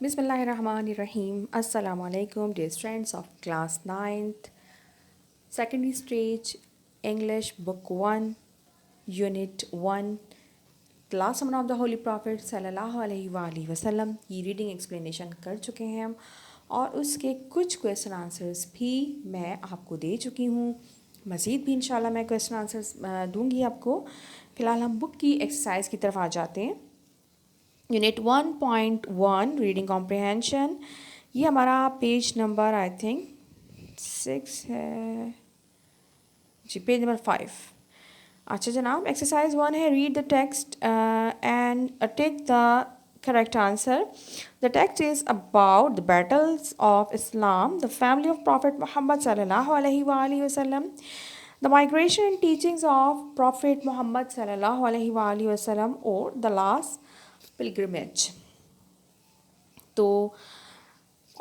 Bismillahirrahmanirrahim. Assalamu alaikum, dear students of class 9th, secondary stage, English, book 1, unit 1, the last sermon of the Holy Prophet sallallahu alaihi wasallam की reading explanation कर चुके हैं हम और उसके कुछ question answers भी मैं आपको दे चुकी हूँ। मज़ीद भी इंशाल्लाह मैं क्वेश्चन आंसर्स दूंगी आपको। फ़िलहाल हम बुक की एक्सरसाइज की तरफ आ जाते हैं। यूनिट 1.1 रीडिंग कॉम्प्रिहेंशन, ये हमारा पेज नंबर आई थिंक 6 है जी, पेज नंबर 5। अच्छा जनाब, एक्सरसाइज 1 है read the text and take the correct answer. The text is about the battles of Islam, the family of prophet Muhammad सल्लल्लाहु अलैहि वसल्लम, the migration and teachings of Prophet Muhammad sallallahu alaihi wasallam, or the last pilgrimage. तो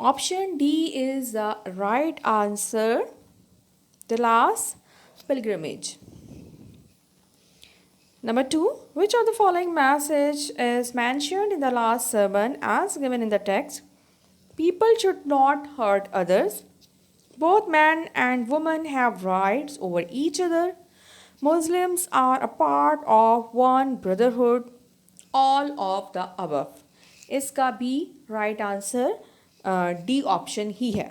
option D is the right answer, the last pilgrimage. Number 2, which of the following message is mentioned in the last sermon as given in the text? People should not hurt others. Both men and women have rights over each other. Muslims are a part of one brotherhood. All of the above. इसका भी right answer D option ही है।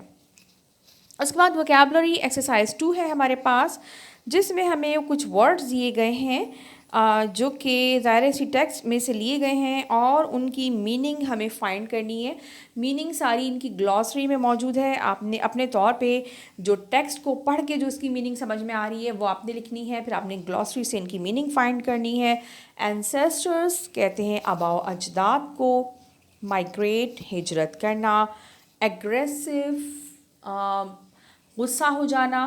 उसके बाद vocabulary exercise 2 है हमारे पास, जिसमें हमें कुछ वर्ड्स दिए गए हैं जो कि ज़ाहिर इसी टेक्स्ट में से लिए गए हैं और उनकी मीनिंग हमें फाइंड करनी है। मीनिंग सारी इनकी ग्लॉसरी में मौजूद है। आपने अपने तौर पे जो टेक्स्ट को पढ़ के जो उसकी मीनिंग समझ में आ रही है वो आपने लिखनी है, फिर आपने ग्लॉसरी से इनकी मीनिंग फाइंड करनी है। एंसेस्टर्स कहते हैं आबाओ अजदाद को। माइग्रेट हिजरत करना। एग्रेसिव गुस्सा हो जाना।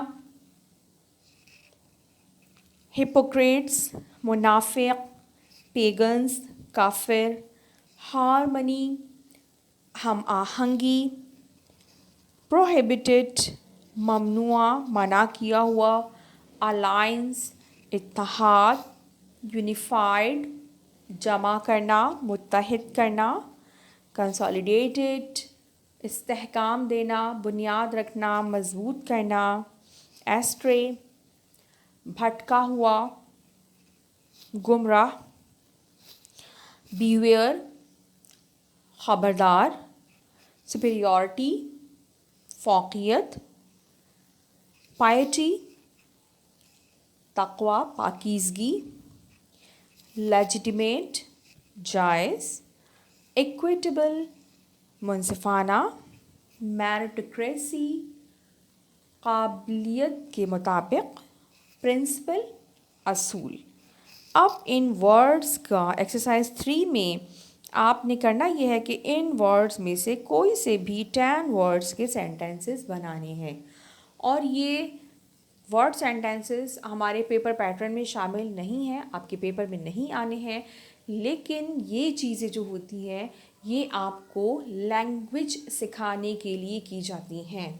हिपोक्रेट्स मुनाफिक, पेगन्स काफिर। हारमनी हम आहंगी। प्रोहिबिटेड ममनुआ मना किया हुआ। अलायंस इत्तेहाद। यूनिफाइड जमा करना मुत्तहिद करना। कंसोलिडेटेड इस्तेहकाम देना बुनियाद रखना मजबूत करना। एस्ट्रे भटका हुआ गुमराह। बीवेयर खबरदार। सुपीरियॉरिटी फौकियत। पाइटी तक़वा पाकीज़गी। लेजिटिमेट जायज़। इक्विटेबल मुनसिफाना। मेरिटोक्रेसी काबिलियत के मुताबिक। प्रिंसिपल असूल। अब इन वर्ड्स का एक्सरसाइज 3 में आपने करना यह है कि इन वर्ड्स में से कोई से भी 10 वर्ड्स के सेंटेंसेस बनाने हैं और ये वर्ड सेंटेंसेस हमारे पेपर पैटर्न में शामिल नहीं हैं, आपके पेपर में नहीं आने हैं, लेकिन ये चीज़ें जो होती हैं ये आपको लैंग्वेज सिखाने के लिए की जाती हैं।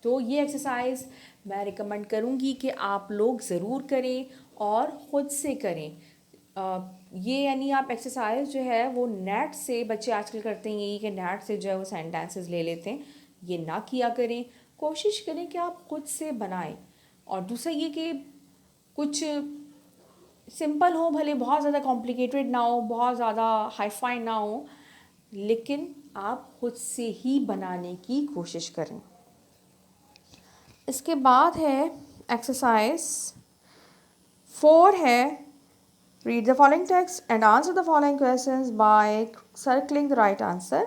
तो ये एक्सरसाइज मैं रिकमेंड करूँगी कि आप लोग ज़रूर करें और ख़ुद से करें। ये यानी आप एक्सरसाइज जो है वो नेट से, बच्चे आजकल करते हैं यही कि नेट से जो है वो सेंटेंसेस ले लेते हैं, ये ना किया करें। कोशिश करें कि आप ख़ुद से बनाएं। और दूसरा ये कि कुछ सिंपल हो, भले बहुत ज़्यादा कॉम्प्लिकेटेड ना हो, बहुत ज़्यादा हाईफाई ना हो, लेकिन आप ख़ुद से ही बनाने की कोशिश करें। इसके बाद है एक्सरसाइज 4 है read the following text and answer the following questions bye circling the right answer.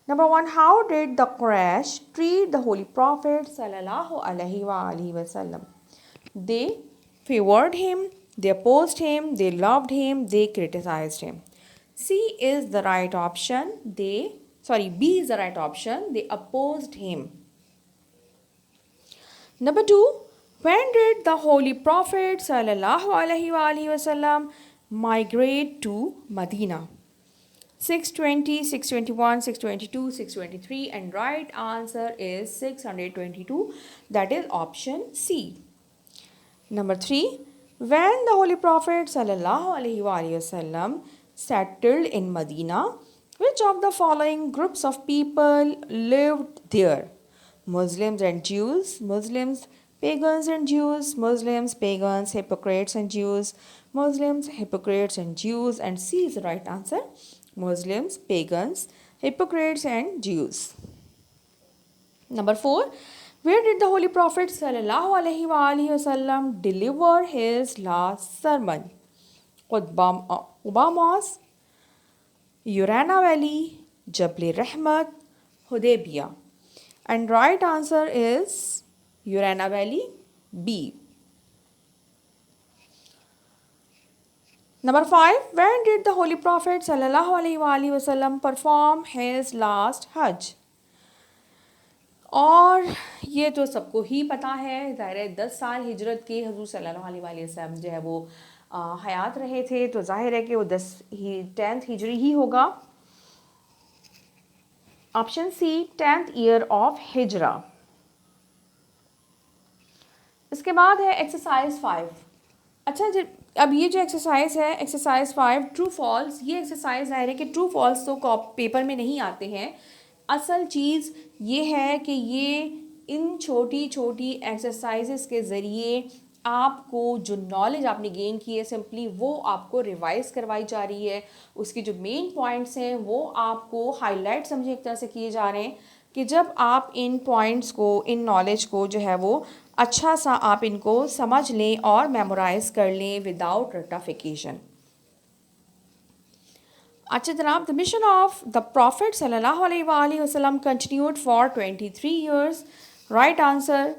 Number 1, how did the Quraysh treat the Holy Prophet sallallahu alaihi wasallam? They favored him, they opposed him, they loved him, they criticized him. C is the right option. B is the right option. They opposed him. Number 2, when did the Holy Prophet sallallahu alaihi wasallam migrate to Medina? 620, 621, 622, 623, and right answer is 622. That is option C. Number 3, when the Holy Prophet sallallahu alaihi wasallam settled in Medina, Which of the following groups of people lived there? Muslims and Jews, Muslims, pagans and Jews, Muslims, pagans, hypocrites and Jews, Muslims, hypocrites and Jews, and C is the right answer. Muslims, pagans, hypocrites and Jews. Number 4. Where did the Holy Prophet sallallahu alaihi wasallam deliver his last sermon? Quba Mosque, Urana Valley, Jabal Rahmat, Hudaybiyah. And right answer is Urana Valley, B. Number 5. When did the Holy Prophet sallallahu alaihi wasallam perform his last Hajj? और ये तो सबको ही पता है, ज़ाहिर है 10 साल हिजरत के हजूर सल्लल्लाहु अलैहि वसल्लम जो है वो हयात रहे थे, तो जाहिर है कि वो 10th हिजरी ही होगा. Option C 10th year of हिजरा. इसके बाद है एक्सरसाइज 5. अच्छा जी, अब ये जो एक्सरसाइज है एक्सरसाइज 5 ट्रू फॉल्स, ये एक्सरसाइज ज़ाहिर है कि ट्रू फॉल्स तो पेपर में नहीं आते हैं. असल चीज़ ये है कि ये इन छोटी छोटी एक्सरसाइजेस के ज़रिए आपको जो नॉलेज आपने गेन की है सिंपली वो आपको रिवाइज करवाई जा रही है. उसकी जो मेन पॉइंट्स हैं वो आपको हाईलाइट समझे एक तरह से किए जा रहे हैं कि जब आप इन पॉइंट्स को, इन नॉलेज को जो है वो अच्छा सा आप इनको समझ लें और मेमोराइज कर लें विदाउट रटाफिकेशन. अच्छा जनाब, the mission of the profit सल्लल्लाहु अलैहि वसल्लम continued for 23 years. Right answer.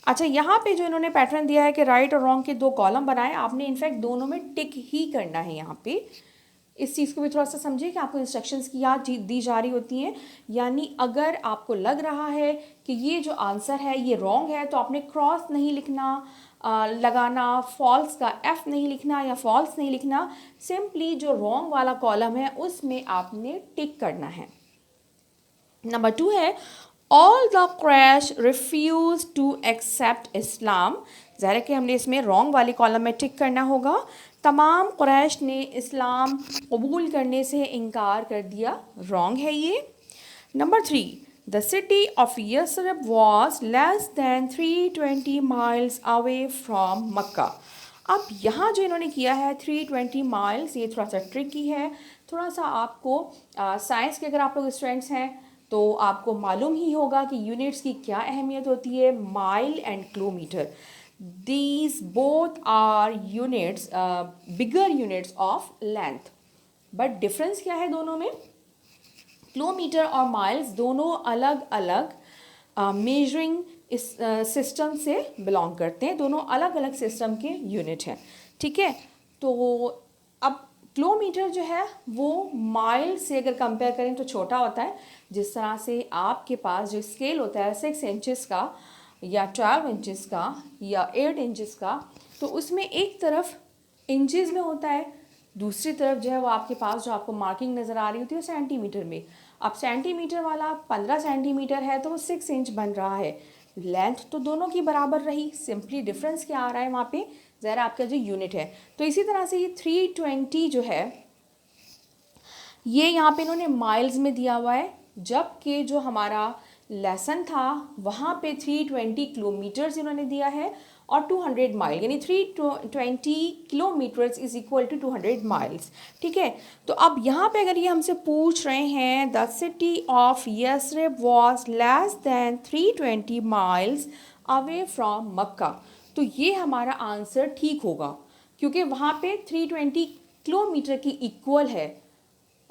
अच्छा, यहाँ पे जो इन्होंने पैटर्न दिया है कि राइट और रॉन्ग के 2 कॉलम बनाए, आपने इनफैक्ट दोनों में टिक ही करना है. यहाँ पे इस चीज़ को भी थोड़ा सा समझिए कि आपको इंस्ट्रक्शंस की याद दी जा रही होती हैं. यानी अगर आपको लग रहा है कि ये जो आंसर है ये रॉन्ग है तो आपने क्रॉस नहीं लिखना, लगाना, फॉल्स का एफ नहीं लिखना या फॉल्स नहीं लिखना. सिंपली जो रॉन्ग वाला कॉलम है उसमें आपने टिक करना है. नंबर 2 है all the Quraysh refuse to accept Islam. ज़ाहिर है कि हमने इसमें रॉन्ग वाले कॉलम में टिक करना होगा. तमाम क्रैश ने इस्लाम कबूल करने से इनकार कर दिया. रॉन्ग है ये. Number 3, the city of Yathrib was less than 320 miles away from Mecca. अब यहाँ जो इन्होंने किया है 320 माइल्स, ये थोड़ा सा ट्रिकी है. थोड़ा सा आपको साइंस के अगर आप लोग स्टूडेंट्स हैं तो आपको मालूम ही होगा कि यूनिट्स की क्या अहमियत होती है. Mile and kilometre, these both are units, bigger units of length, but difference क्या है दोनों में? किलोमीटर और माइल्स दोनों अलग अलग मेजरिंग इस सिस्टम से बिलोंग करते हैं. दोनों अलग अलग सिस्टम के यूनिट हैं. ठीक है, तो अब किलोमीटर जो है वो माइल से अगर कंपेयर करें तो छोटा होता है. जिस तरह से आपके पास जो स्केल होता है 6 इंचेस का या 12 इंचेस का या 8 इंचेस का, तो उसमें एक तरफ इंचेस में होता है, दूसरी तरफ जो है वो आपके पास जो आपको मार्किंग नज़र आ रही होती है वो सेंटीमीटर में. अब सेंटीमीटर वाला 15 सेंटीमीटर है तो वो 6 इंच बन रहा है. लेंथ तो दोनों की बराबर रही, सिंपली डिफरेंस क्या आ रहा है वहाँ पे, ज़रा आपका जो यूनिट है. तो इसी तरह से ये 320 जो है ये यहाँ पे इन्होंने माइल्स में दिया हुआ है, जबकि जो हमारा लेसन था वहाँ पे 320 किलोमीटर्स इन्होंने दिया है और 200 माइल, यानी 320 kilometres is equal to 200 miles. ठीक है, तो अब यहाँ पे अगर ये हमसे पूछ रहे हैं the city of Yathrib was less than 320 miles away from Mecca, तो ये हमारा आंसर ठीक होगा क्योंकि वहाँ पे 320 किलोमीटर की इक्वल है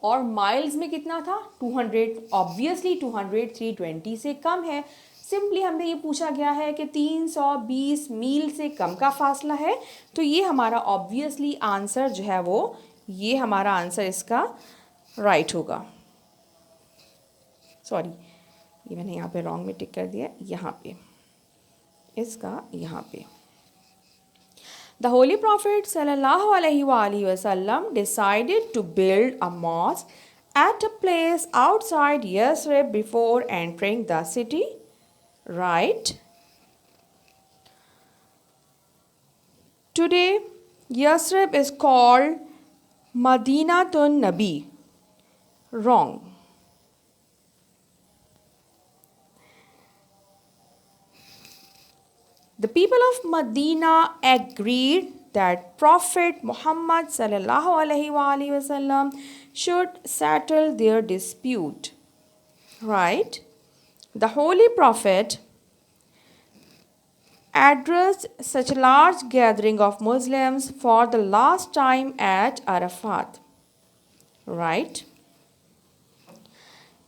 और माइल्स में कितना था 200. ऑब्वियसली 200 320 से कम है. सिंपली हमें ये पूछा गया है कि 320 मील से कम का फासला है, तो ये हमारा ऑब्वियसली आंसर जो है वो ये हमारा आंसर इसका राइट होगा. सॉरी, ये मैंने यहाँ पे रॉन्ग में टिक कर दिया, यहाँ पे इसका यहाँ पे. The Holy Prophet sallallahu alaihi wasallam decided to build a mosque at a place outside Yathrib before entering the city. Right? Today, Yathrib is called Madinatun Nabi. wrong. The people of Medina agreed that Prophet Muhammad sallallahu alaihi wasallam should settle their dispute. Right? The Holy Prophet addressed such a large gathering of Muslims for the last time at Arafat. Right?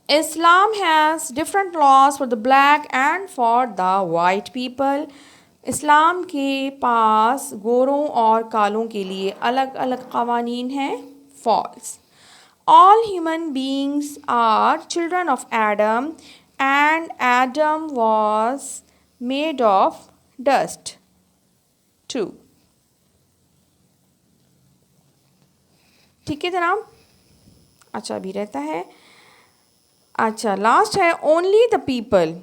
Islam has different laws for the black and for the white people. इस्लाम के पास गोरों और कालों के लिए अलग अलग कवानीन हैं. False. All human beings are children of Adam and Adam was made of dust. True. ठीक है जनाब. अच्छा भी रहता है. अच्छा लास्ट है. Only the people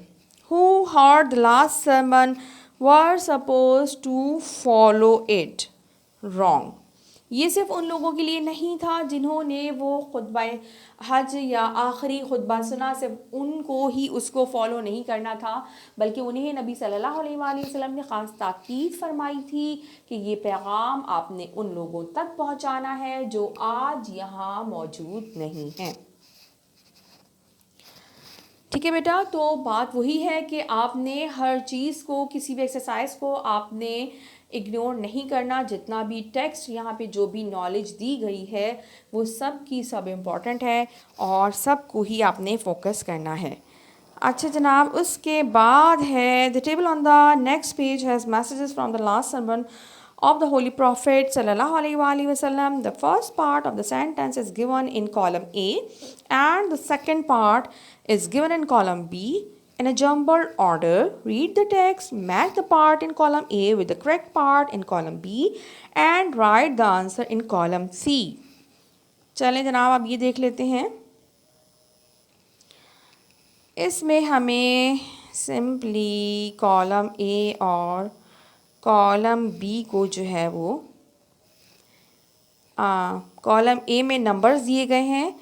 who heard the last sermon were supposed to follow it. Wrong. ये सिर्फ उन लोगों के लिए नहीं था जिन्होंने वो खुतबा हज या आखिरी खुतबा सुना. सिर्फ उनको ही उसको फॉलो नहीं करना था, बल्कि उन्हें नबी सल्लल्लाहु अलैहि वसल्लम ने ख़ास ताकीद फरमाई थी कि ये पैगाम आपने उन लोगों तक पहुंचाना है जो आज यहाँ मौजूद नहीं हैं. ठीक है बेटा. तो बात वही है कि आपने हर चीज़ को, किसी भी एक्सरसाइज को आपने इग्नोर नहीं करना. जितना भी टेक्स्ट यहाँ पे जो भी नॉलेज दी गई है वो सब की सब इम्पॉर्टेंट है और सब को ही आपने फोकस करना है. अच्छा जनाब, उसके बाद है the table on the next page has messages from the last sermon of the Holy Prophet sallallahu alaihi wasallam. The first part of the sentence is given in column A and the second part is given in column B in a jumbled order. Read the text, match the part in column A with the correct part in column B and write the answer in column C. चलें जनाब, अब ये देख लेते हैं. इसमें हमें simply column A और कॉलम बी को जो है वो कॉलम ए में नंबर्स दिए गए हैं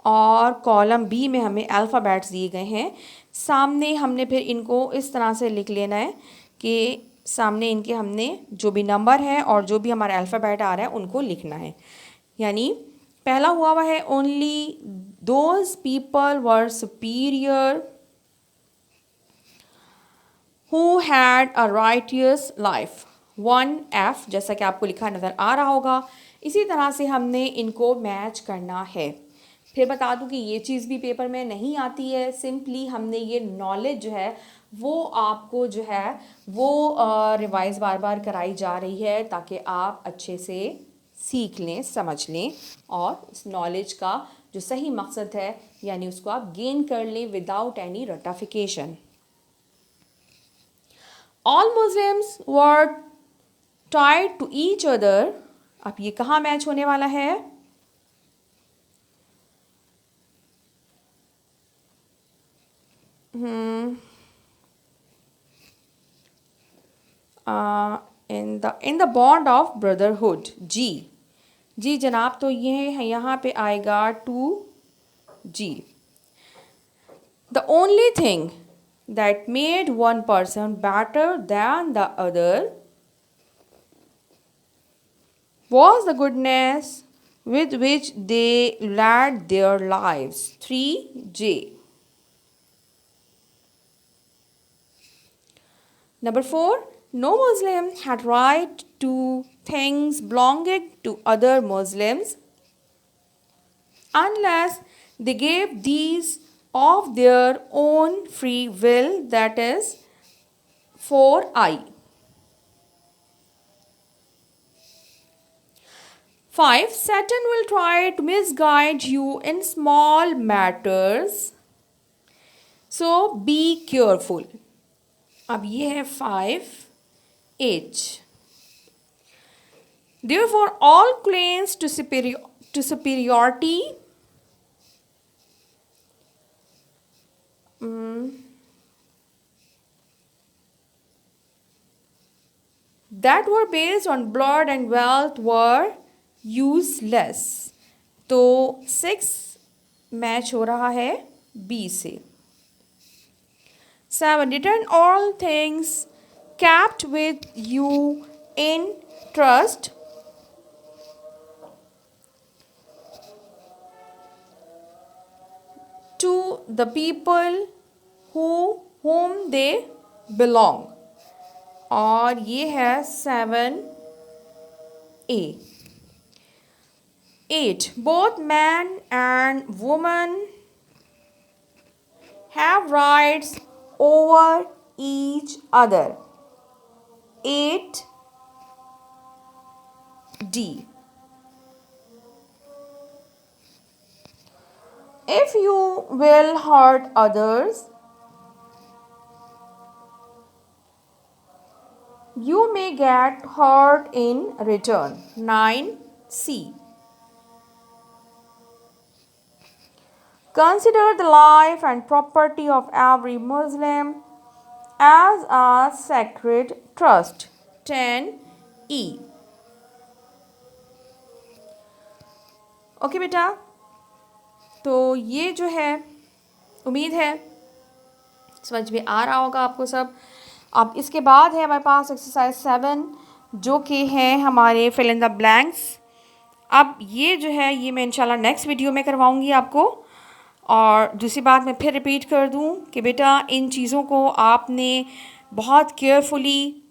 और कॉलम बी में हमें अल्फ़ाबेट्स दिए गए हैं. सामने हमने फिर इनको इस तरह से लिख लेना है कि सामने इनके हमने जो भी नंबर है और जो भी हमारा अल्फ़ाबेट आ रहा है उनको लिखना है. यानी पहला हुआ है only those people were superior who had a righteous life. 1F जैसा कि आपको लिखा नज़र आ रहा होगा. इसी तरह से हमने इनको मैच करना है. फिर बता दूं कि ये चीज़ भी पेपर में नहीं आती है. सिंपली हमने ये नॉलेज जो है वो आपको जो है वो रिवाइज़ बार बार कराई जा रही है ताकि आप अच्छे से सीख लें, समझ लें और इस नॉलेज का जो सही मकसद है यानी उसको आप गेन कर लें without any ratification. All Muslims were tied to each other. अब ये कहाँ मैच होने वाला है? in the bond of brotherhood. जी जनाब, तो ये है यहाँ पे आएगा 2G. The only thing that made one person better than the other was the goodness with which they led their lives. 3J. Number 4. No Muslim had right to things belonging to other Muslims unless they gave these of their own free will. That is 4I. 5. Satan will try to misguide you in small matters, so be careful. अब ये है 5H. Therefore, all claims to superiority that were based on blood and wealth were useless. तो 6 match हो रहा है B से। 7. Return all things kept with you in trust to the people whom they belong। और ये है 7A। 8. Both man and woman have rights over each other। 8D. If you will hurt others, you may get hurt in return। 9C. Consider the life and property of every Muslim as a sacred trust। 10E। Okay बेटा, तो ये जो है उम्मीद है समझ में आ रहा होगा आपको सब। अब इसके बाद है हमारे पास एक्सरसाइज 7 जो कि है हमारे फिल इन द ब्लैंक्स। अब ये जो है ये मैं इंशाल्लाह नेक्स्ट वीडियो में करवाऊंगी आपको। और दूसरी बात मैं फिर रिपीट कर दूं कि बेटा इन चीज़ों को आपने बहुत केयरफुली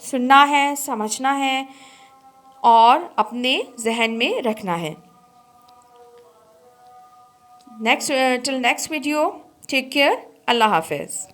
सुनना है, समझना है और अपने जहन में रखना है। Till next video, take care. Allah Hafiz.